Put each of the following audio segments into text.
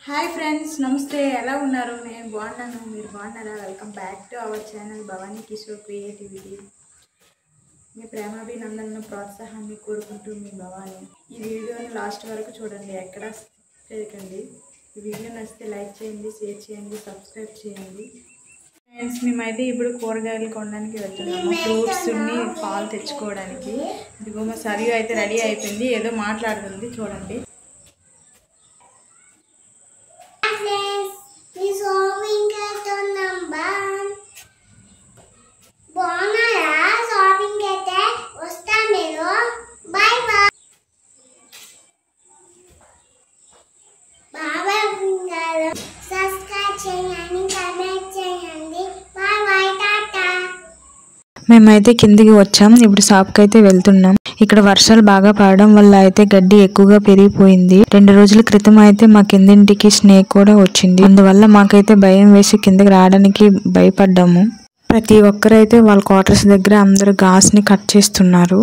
Hi friends, నమస్తే. ఎలా ఉన్నారు? నేను బాగున్నాను. మీరు బాగున్నారా? Welcome back to our channel Bhavani Kishore creativity. మీ ప్రేమాభినందనను ప్రోత్సాహాన్ని కోరుకుంటూ మీ భవానీ. ఈ వీడియోని లాస్ట్ వరకు చూడండి, ఎక్కడ చేయకండి. ఈ వీడియో నచ్చితే లైక్ చేయండి, షేర్ చేయండి, సబ్స్క్రైబ్ చేయండి. ఫ్రెండ్స్, మేమైతే ఇప్పుడు కూరగాయలు కొనడానికి వెళ్తున్నాము, ఫ్రూట్స్ని పాలు తెచ్చుకోవడానికి. ఇదిగో మా సరియు అయితే రెడీ అయిపోయింది, ఏదో మాట్లాడుతుంది, చూడండి. మేమైతే కిందికి వచ్చాం. ఇప్పుడు షాప్కి అయితే వెళ్తున్నాం. ఇక్కడ వర్షాలు బాగా పడడం వల్ల అయితే గడ్డి ఎక్కువగా పెరిగిపోయింది. 2 రోజుల క్రితం అయితే మా కిందింటికి స్నేక్ కూడా వచ్చింది. అందువల్ల మాకైతే భయం వేసి కిందకి రావడానికి భయపడ్డాము. ప్రతి ఒక్కరైతే వాళ్ళ క్వార్టర్స్ దగ్గర అందరూ ఘాస్ని కట్ చేస్తున్నారు.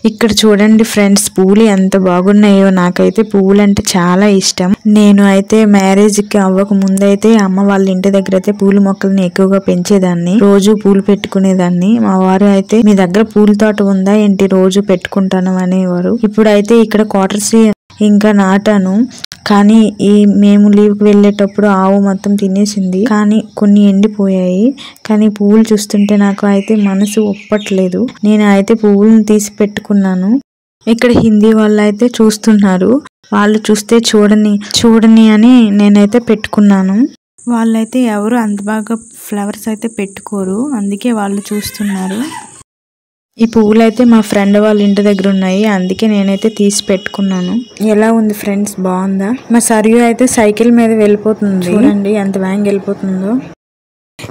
ఇక్కడ చూడండి ఫ్రెండ్స్, పువ్వులు ఎంత బాగున్నాయో. నాకైతే పువ్వులు అంటే చాలా ఇష్టం. నేను అయితే మ్యారేజ్కి అవ్వక ముందైతే అమ్మ వాళ్ళ ఇంటి దగ్గర అయితే పూల మొక్కల్ని ఎక్కువగా పెంచేదాన్ని. రోజు పూలు పెట్టుకునేదాన్ని. మా వారు అయితే మీ దగ్గర పూల తోట ఉందా ఏంటి, రోజు పెట్టుకుంటాను అనేవారు. ఇప్పుడైతే ఇక్కడ క్వార్టర్స్ ఇంకా నాటాను. కానీ మేము లీవ్కి వెళ్ళేటప్పుడు ఆవు మొత్తం తినేసింది. కానీ కొన్ని ఎండిపోయాయి. కానీ పువ్వులు చూస్తుంటే నాకు అయితే మనసు ఒప్పట్లేదు. నేను అయితే పువ్వులను తీసి పెట్టుకున్నాను. ఇక్కడ హిందీ వాళ్ళు అయితే చూస్తున్నారు. వాళ్ళు చూస్తే చూడని అని నేనైతే పెట్టుకున్నాను. వాళ్ళైతే ఎవరు అంత బాగా ఫ్లవర్స్ అయితే పెట్టుకోరు, అందుకే వాళ్ళు చూస్తున్నారు. ఈ పువ్వులు అయితే మా ఫ్రెండ్ వాళ్ళ ఇంటి దగ్గర ఉన్నాయి, అందుకే నేనైతే తీసి పెట్టుకున్నాను. ఎలా ఉంది ఫ్రెండ్స్, బాగుందా? మా సరియు అయితే సైకిల్ మీద వెళ్ళిపోతుంది. చూడండి ఎంత వేగంగా వెళ్ళిపోతుందో.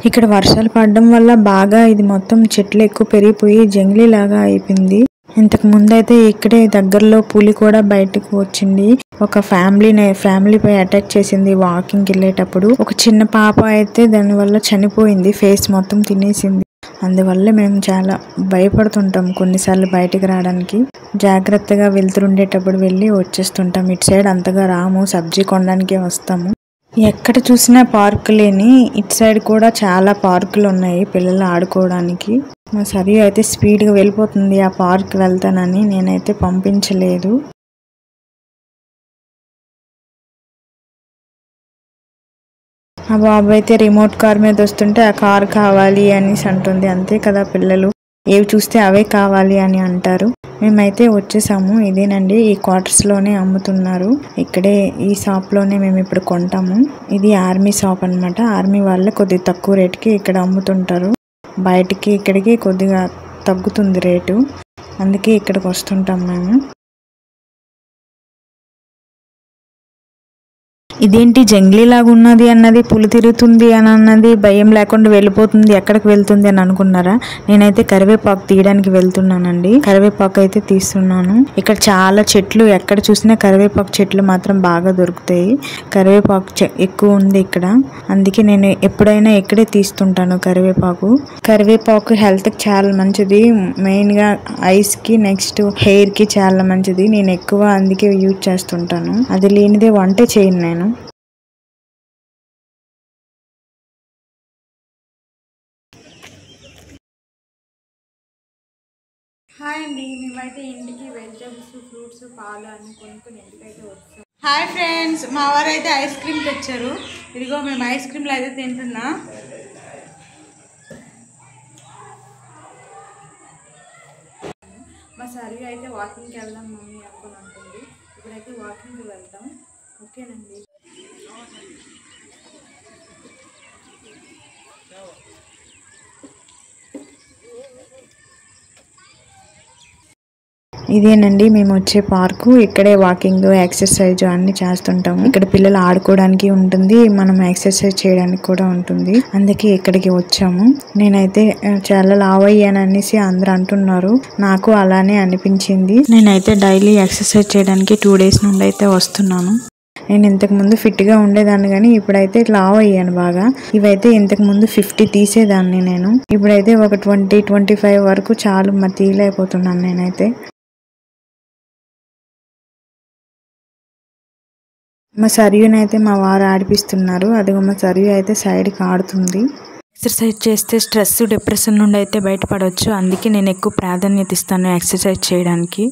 ఇక్కడ వర్షాలు పడడం వల్ల బాగా ఇది మొత్తం చెట్లు ఎక్కువ పెరిగిపోయి జంగిలీ లాగా అయిపోయింది. ఇంతకు ముందు అయితే ఇక్కడే దగ్గరలో పులి కూడా బయటకు వచ్చింది. ఒక ఫ్యామిలీపై అటాక్ చేసింది వాకింగ్కి వెళ్ళేటప్పుడు. ఒక చిన్న పాప అయితే దానివల్ల చనిపోయింది, ఫేస్ మొత్తం తినేసింది. అందువల్ల మేము చాలా భయపడుతుంటాం కొన్నిసార్లు బయటికి రావడానికి. జాగ్రత్తగా వెళ్తుండేటప్పుడు వెళ్ళి వచ్చేస్తుంటాం. ఇటు సైడ్ అంతగా రాము, సబ్జీ కొనడానికే వస్తాము. ఎక్కడ చూసినా పార్కులేని ఇటు సైడ్ కూడా చాలా పార్కులు ఉన్నాయి పిల్లలు ఆడుకోవడానికి. మా సరియు అయితే స్పీడ్గా వెళ్ళిపోతుంది. ఆ పార్క్ వెళ్తానని నేనైతే పంపించలేదు. ఆ బాబు అయితే రిమోట్ కార్ మీద వస్తుంటే ఆ కార్ కావాలి అనేసి అంటుంది. అంతే కదా, పిల్లలు ఏవి చూస్తే అవే కావాలి అని అంటారు. మేమైతే వచ్చేసాము. ఇదేనండి, ఈ క్వార్టర్స్ లోనే అమ్ముతున్నారు. ఇక్కడే ఈ షాప్ లోనే మేము ఇప్పుడు కొంటాము. ఇది ఆర్మీ షాప్ అన్నమాట. ఆర్మీ వాళ్ళే కొద్దిగా తక్కువ రేటుకి ఇక్కడ అమ్ముతుంటారు. బయటికి ఇక్కడికి కొద్దిగా తగ్గుతుంది రేటు, అందుకే ఇక్కడికి వస్తుంటాం మేము. ఇదేంటి జంగ్లీ లాగా ఉన్నది అన్నది, పులి తిరుగుతుంది అని అన్నది, భయం లేకుండా వెళ్ళిపోతుంది, ఎక్కడికి వెళ్తుంది అని అనుకున్నారా? నేనైతే కరివేపాకు తీయడానికి వెళ్తున్నానండి. కరివేపాకు అయితే తీస్తున్నాను. ఇక్కడ చాలా చెట్లు, ఎక్కడ చూసినా కరివేపాకు చెట్లు మాత్రం బాగా దొరుకుతాయి. కరివేపాకు ఎక్కువ ఉంది ఇక్కడ, అందుకే నేను ఎప్పుడైనా ఇక్కడే తీస్తుంటాను కరివేపాకు హెల్త్ కి చాలా మంచిది. మెయిన్ గా ఐస్ కి, నెక్స్ట్ హెయిర్ కి చాలా మంచిది. నేను ఎక్కువ అందుకే యూజ్ చేస్తుంటాను. అది లేనిదే వంట చేయను నేను. హాయ్ అండి, మేమైతే ఇంటికి వెజిటబుల్స్, ఫ్రూట్స్, పాలు అన్ని కొనుక్కొని ఇంటికైతే వచ్చాం. హాయ్ ఫ్రెండ్స్, మా వారు అయితే ఐస్ క్రీమ్ తెచ్చారు. ఇదిగో మేము ఐస్ క్రీమ్లు అయితే తింటున్నా. మా సరియు అయితే వాకింగ్కి వెళ్దాం మమ్మీ అనుకుని అంటుంది. ఇప్పుడైతే వాకింగ్కి వెళ్తాం. ఓకేనండి. ఇదేనండి మేము వచ్చే పార్కు. ఇక్కడే వాకింగ్, ఎక్సర్సైజ్ అన్ని చేస్తుంటాము. ఇక్కడ పిల్లలు ఆడుకోవడానికి ఉంటుంది, మనం ఎక్సర్సైజ్ చేయడానికి కూడా ఉంటుంది. అందుకే ఇక్కడికి వచ్చాము. నేనైతే చాలా లావు అయ్యాను అనేసి అందరూ అంటున్నారు. నాకు అలానే అనిపించింది. నేనైతే డైలీ ఎక్సర్సైజ్ చేయడానికి 2 days నుండి అయితే వస్తున్నాను. నేను ఇంతకు ముందు ఫిట్ గా ఉండేదాన్ని, కానీ ఇప్పుడైతే లావు అయ్యాను బాగా. ఇవైతే ఇంతకు ముందు 50 తీసేదాన్ని నేను. ఇప్పుడైతే ఒక 20-25 వరకు చాలు, మరి తీయలేకపోతున్నాను నేనైతే. మా సరియుని అయితే మా వారు ఆడిపిస్తున్నారు. అదిగో మా సరియు అయితే సైడ్కి ఆడుతుంది. ఎక్సర్సైజ్ చేస్తే స్ట్రెస్ డిప్రెషన్ నుండి అయితే బయటపడవచ్చు. అందుకే నేను ఎక్కువ ప్రాధాన్యత ఇస్తాను ఎక్సర్సైజ్ చేయడానికి.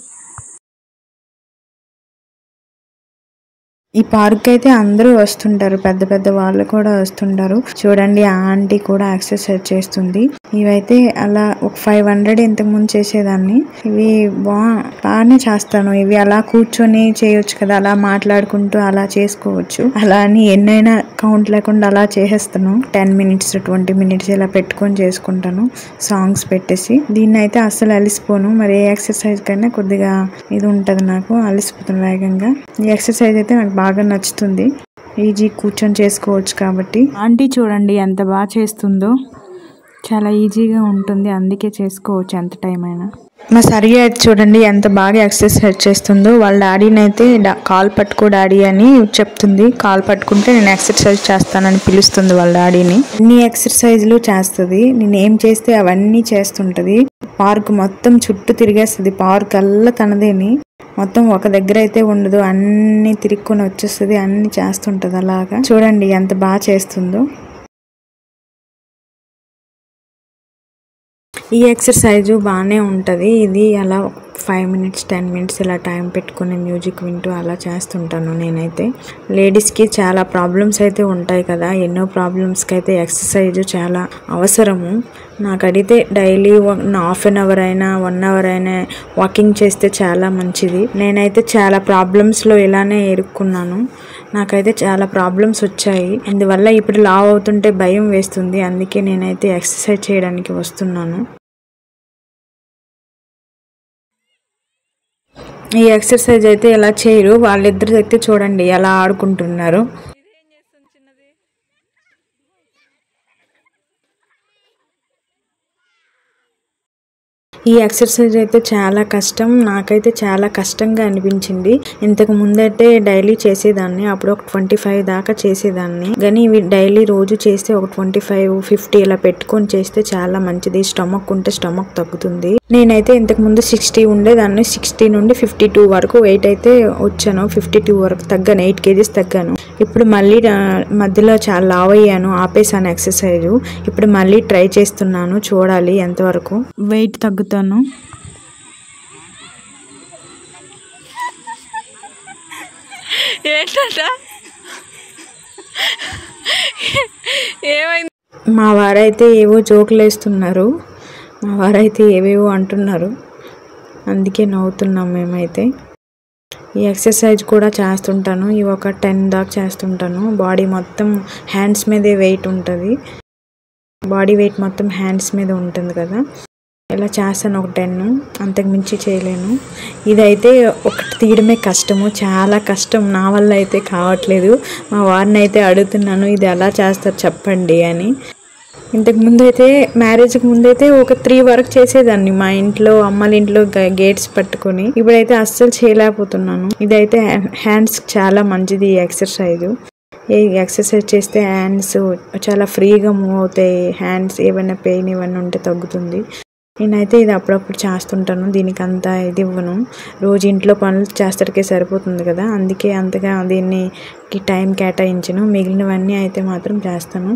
ఈ పార్క్ అయితే అందరూ వస్తుంటారు, పెద్ద పెద్ద వాళ్ళు కూడా వస్తుంటారు. చూడండి ఆ ఆంటీ కూడా ఎక్సర్సైజ్ చేస్తుంది. ఇవైతే అలా ఒక 500 ఇంతకు ముందు చేసేదాన్ని. ఇవి బాగానే చేస్తాను. ఇవి అలా కూర్చొని చేయొచ్చు కదా, అలా మాట్లాడుకుంటూ అలా చేసుకోవచ్చు. అలా అని ఎన్నైనా కౌంట్ లేకుండా అలా చేసేస్తాను. 10 మినిట్స్ 20 మినిట్స్ ఇలా పెట్టుకొని చేసుకుంటాను సాంగ్స్ పెట్టేసి. దీన్ని అయితే అస్సలు అలిసిపోను. మరి ఏ ఎక్సర్సైజ్ కన్నా కొద్దిగా ఇది ఉంటుంది, నాకు అలిసిపోతాను వేగంగా. ఈ ఎక్సర్సైజ్ అయితే నాకు బాగా నచ్చుతుంది. ఈజీ కూర్చొని చేసుకోవచ్చు కాబట్టి. ఆంటీ చూడండి ఎంత బాగా చేస్తుందో, చాలా ఈజీగా ఉంటుంది, అందుకే చేసుకోవచ్చు ఎంత టైం అయినా. మా సరిగా చూడండి ఎంత బాగా ఎక్సర్సైజ్ చేస్తుందో. వాళ్ళ డాడీని అయితే కాల్ పట్టుకో డాడీ అని చెప్తుంది. కాల్ పట్టుకుంటే నేను ఎక్సర్సైజ్ చేస్తానని పిలుస్తుంది వాళ్ళ డాడీని. అన్ని ఎక్సర్సైజ్లు చేస్తుంది. నేను ఏం చేస్తే అవన్నీ చేస్తుంటది. పార్క్ మొత్తం చుట్టూ తిరిగేస్తుంది. పార్క్ అల్లా తనదేని, మొత్తం ఒక దగ్గర అయితే ఉండదు, అన్ని తిరుక్కొని వచ్చేస్తుంది, అన్ని చేస్తుంటది. అలాగా చూడండి ఎంత బాగా చేస్తుందో. ఈ ఎక్సర్సైజ్ బాగానే ఉంటుంది. ఇది అలా 5 మినిట్స్ 10 మినిట్స్ ఇలా టైం పెట్టుకుని మ్యూజిక్ వింటూ అలా చేస్తుంటాను నేనైతే. లేడీస్కి చాలా ప్రాబ్లమ్స్ అయితే ఉంటాయి కదా, ఎన్నో ప్రాబ్లమ్స్కి అయితే ఎక్సర్సైజ్ చాలా అవసరము. నాకు అడిగితే డైలీ ½ an hour అయినా 1 hour అయినా వాకింగ్ చేస్తే చాలా మంచిది. నేనైతే చాలా ప్రాబ్లమ్స్లో ఇలానే ఇరుక్కున్నాను. నాకైతే చాలా ప్రాబ్లమ్స్ వచ్చాయి. అందువల్ల ఇప్పుడు లావ్ అవుతుంటే భయం వేస్తుంది. అందుకే నేనైతే ఎక్సర్సైజ్ చేయడానికి వస్తున్నాను. ఈ ఎక్సర్సైజ్ అయితే ఎలా చేయరు, వాళ్ళిద్దరు అయితే చూడండి ఎలా ఆడుకుంటున్నారు. ఈ ఎక్సర్సైజ్ అయితే చాలా కష్టం. నాకైతే చాలా కష్టంగా అనిపించింది. ఇంతకు ముందైతే డైలీ చేసేదాన్ని, అప్పుడు ఒక 25 దాకా చేసేదాన్ని. కానీ ఇవి డైలీ రోజు చేస్తే ఒక 25 50 ఇలా పెట్టుకొని చేస్తే చాలా మంచిది. స్టమక్ ఉంటే స్టమక్ తగ్గుతుంది. నేనైతే ఇంతకు ముందు 60 ఉండేదాన్ని. 60 నుండి 52 వరకు వెయిట్ అయితే వచ్చాను. 52 వరకు తగ్గాను, 8 kgs తగ్గాను. ఇప్పుడు మళ్ళీ మధ్యలో చాలా లావ్ అయ్యాను, ఆపేసాను ఎక్సర్సైజ్. ఇప్పుడు మళ్ళీ ట్రై చేస్తున్నాను, చూడాలి ఎంతవరకు వెయిట్ తగ్గుతాను. మా వారైతే ఏవో జోకులు వేస్తున్నారు, మా వారైతే ఏవేవో అంటున్నారు, అందుకే నవ్వుతున్నాం మేమైతే. ఈ ఎక్సర్సైజ్ కూడా చేస్తుంటాను. ఇవి ఒక 10 దాకా చేస్తుంటాను. బాడీ మొత్తం హ్యాండ్స్ మీదే వెయిట్ ఉంటుంది, బాడీ వెయిట్ మొత్తం హ్యాండ్స్ మీద ఉంటుంది కదా, ఇలా చేస్తాను ఒక 10. అంతకు మించి చేయలేను. ఇదైతే ఒకటి తీయడమే కష్టము, చాలా కష్టం. నా వల్ల అయితే కావట్లేదు. మా వారిని అయితే అడుగుతున్నాను ఇది ఎలా చేస్తారు చెప్పండి అని. ఇంతకు ముందు అయితే మ్యారేజ్కి ముందైతే ఒక 3 వరకు చేసేదాన్ని మా ఇంట్లో, అమ్మల ఇంట్లో గేట్స్ పట్టుకొని. ఇప్పుడైతే అస్సలు చేయలేకపోతున్నాను. ఇదైతే హ్యాండ్స్ చాలా మంచిది ఈ ఎక్సర్సైజ్. ఈ ఎక్సర్సైజ్ చేస్తే హ్యాండ్స్ చాలా ఫ్రీగా మూవ్ అవుతాయి. హ్యాండ్స్ ఏమైనా పెయిన్ ఇవన్నీ ఉంటే తగ్గుతుంది. నేనైతే ఇది అప్పుడప్పుడు చేస్తుంటాను. దీనికి అంత ఇది ఇవ్వను, రోజు ఇంట్లో పనులు చేస్తాడికే సరిపోతుంది కదా, అందుకే అంతగా దీనికి టైం కేటాయించను. మిగిలినవన్నీ అయితే మాత్రం చేస్తాను.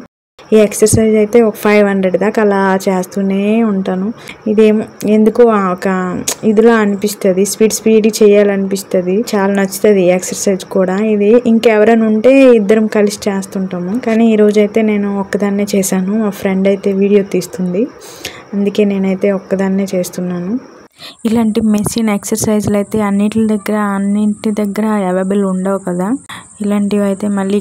ఈ ఎక్సర్సైజ్ అయితే ఒక 500 దాకా అలా చేస్తూనే ఉంటాను. ఇదేమో ఎందుకో ఒక ఇదిలా అనిపిస్తుంది, స్పీడ్ చేయాలనిపిస్తుంది. చాలా నచ్చుతుంది ఈ ఎక్సర్సైజ్ కూడా. ఇది ఇంకెవరైనా ఉంటే ఇద్దరం కలిసి చేస్తుంటాము, కానీ ఈరోజు అయితే నేను ఒక్కదాన్నే చేశాను. మా ఫ్రెండ్ అయితే వీడియో తీస్తుంది, అందుకే నేనైతే ఒక్కదాన్నే చేస్తున్నాను. ఇలాంటి మెషిన్ ఎక్సర్సైజ్లు అయితే అన్నింటి దగ్గర అవైలబుల్ ఉండవు కదా. ఇలాంటివి అయితే మళ్ళీ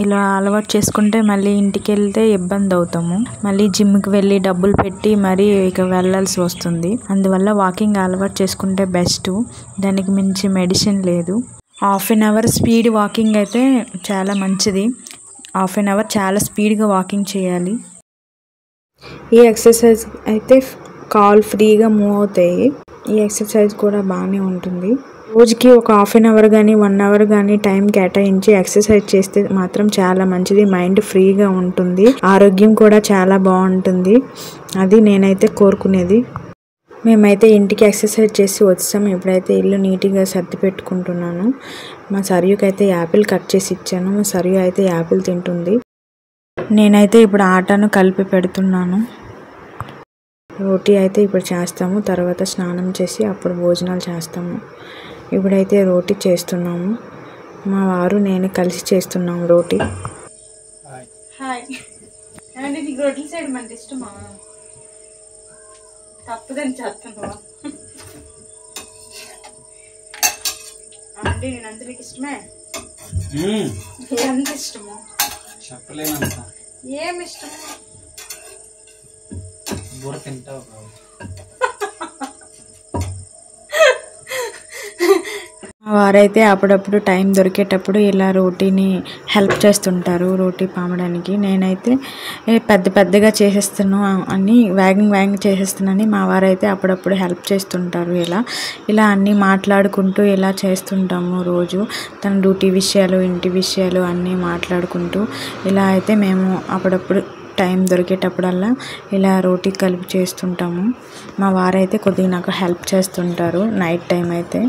ఇలా అలవాటు చేసుకుంటే మళ్ళీ ఇంటికి వెళ్తే ఇబ్బంది అవుతాము. మళ్ళీ జిమ్కి వెళ్ళి డబ్బులు పెట్టి మరీ ఇక వెళ్ళాల్సి వస్తుంది. అందువల్ల వాకింగ్ అలవాటు చేసుకుంటే బెస్ట్, దానికి మించి మెడిసిన్ లేదు. 1/2 hour స్పీడ్ వాకింగ్ అయితే చాలా మంచిది. 1/2 hour చాలా స్పీడ్గా వాకింగ్ చేయాలి. ఈ ఎక్సర్సైజ్ అయితే కాల్ ఫ్రీగా మూవ్ అవుతాయి. ఈ ఎక్సర్సైజ్ కూడా బాగానే ఉంటుంది. రోజుకి ఒక 1/2 hour కానీ 1 hour కానీ టైం కేటాయించి ఎక్సర్సైజ్ చేస్తే మాత్రం చాలా మంచిది. మైండ్ ఫ్రీగా ఉంటుంది, ఆరోగ్యం కూడా చాలా బాగుంటుంది. అది నేనైతే కోరుకునేది. మేమైతే ఇంటికి ఎక్సర్సైజ్ చేసి వచ్చాము. ఇప్పుడైతే ఇల్లు నీట్గా సర్ది పెట్టుకుంటున్నాను. మా సరియుకి అయితే యాపిల్ కట్ చేసి ఇచ్చాను. మా సరియు అయితే యాపిల్ తింటుంది. నేనైతే ఇప్పుడు ఆటాను కలిపి పెడుతున్నాను. రోటీ అయితే ఇప్పుడు చేస్తాము, తర్వాత స్నానం చేసి అప్పుడు భోజనాలు చేస్తాము. ఇప్పుడైతే రోటీ చేస్తున్నాము. మా వారు నేను కలిసి చేస్తున్నాము రోటీ. హాయ్ అంటే నీకు రోడ్ల సైడ్ మనకి ఇష్టమా? తప్పదని చేస్తున్నావా అంటే నేనంత నీకు ఇష్టమే? ఎంత ఇష్టమో చెప్పలేనంత. ఏమి ఇష్టం? బుర్ర తింటావు. వారైతే అప్పుడప్పుడు టైం దొరికేటప్పుడు ఇలా రోటీని హెల్ప్ చేస్తుంటారు రోటీ పామడానికి. నేనైతే పెద్దగా చేసేస్తాను అని వేగంగా చేసేస్తున్నానని మా వారైతే అప్పుడప్పుడు హెల్ప్ చేస్తుంటారు. ఇలా అన్నీ మాట్లాడుకుంటూ ఇలా చేస్తుంటాము రోజు. తన డ్యూటీ విషయాలు, ఇంటి విషయాలు అన్నీ మాట్లాడుకుంటూ ఇలా అయితే మేము అప్పుడప్పుడు టైం దొరికేటప్పుడల్లా ఇలా రోటీ కలిపి చేస్తుంటాము. మా వారైతే కొద్దిగా నాకు హెల్ప్ చేస్తుంటారు. నైట్ టైం అయితే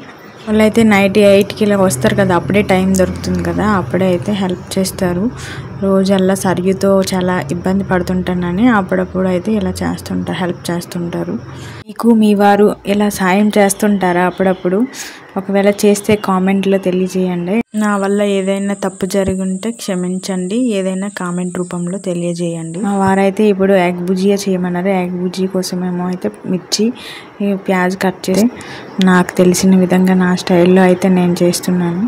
వాళ్ళైతే నైట్ 8కి ఇలా వస్తారు కదా, అప్పుడే టైం దొరుకుతుంది కదా, అప్పుడే అయితే హెల్ప్ చేస్తారు. రోజల్లా సరియుతో చాలా ఇబ్బంది పడుతుంటానని అప్పుడప్పుడు అయితే ఇలా హెల్ప్ చేస్తుంటారు. మీకు మీ వారు ఇలా సాయం చేస్తుంటారా అప్పుడప్పుడు? ఒకవేళ చేస్తే కామెంట్లో తెలియజేయండి. నా వల్ల ఏదైనా తప్పు జరిగి ఉంటే క్షమించండి, ఏదైనా కామెంట్ రూపంలో తెలియజేయండి. మా వారైతే ఇప్పుడు ఎగ్ బుజియా చేయమన్నారు. ఎగ్ బుజియా కోసమేమో అయితే మిర్చి, ప్యాజ్ కట్ చేసి నాకు తెలిసిన విధంగా నా స్టైల్లో అయితే నేను చేస్తున్నాను.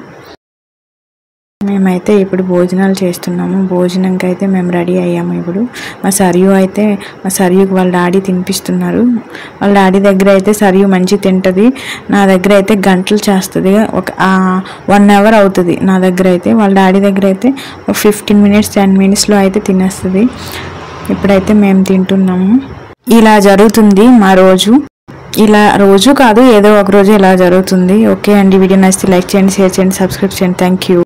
మేమైతే ఇప్పుడు భోజనాలు చేస్తున్నాము. భోజనంకి అయితే మేము రెడీ అయ్యాము. ఇప్పుడు మా సరియుకి వాళ్ళ డాడీ తినిపిస్తున్నారు. వాళ్ళ డాడీ దగ్గర అయితే సరియు మంచి తింటుంది. నా దగ్గర అయితే గంటలు చేస్తుంది. ఒక 1 అవర్ అవుతుంది నా దగ్గర అయితే. వాళ్ళ డాడీ దగ్గర అయితే ఒక 15 మినిట్స్ 10 మినిట్స్లో అయితే తినేస్తుంది. ఇప్పుడైతే మేము తింటున్నాము. ఇలా జరుగుతుంది మా రోజు. ఇలా రోజు కాదు, ఏదో ఒక రోజు ఇలా జరుగుతుంది. ఓకే అండి, వీడియో నచ్చితే లైక్ చేయండి, షేర్ చేయండి, సబ్స్క్రైబ్ చేయండి. Thank you.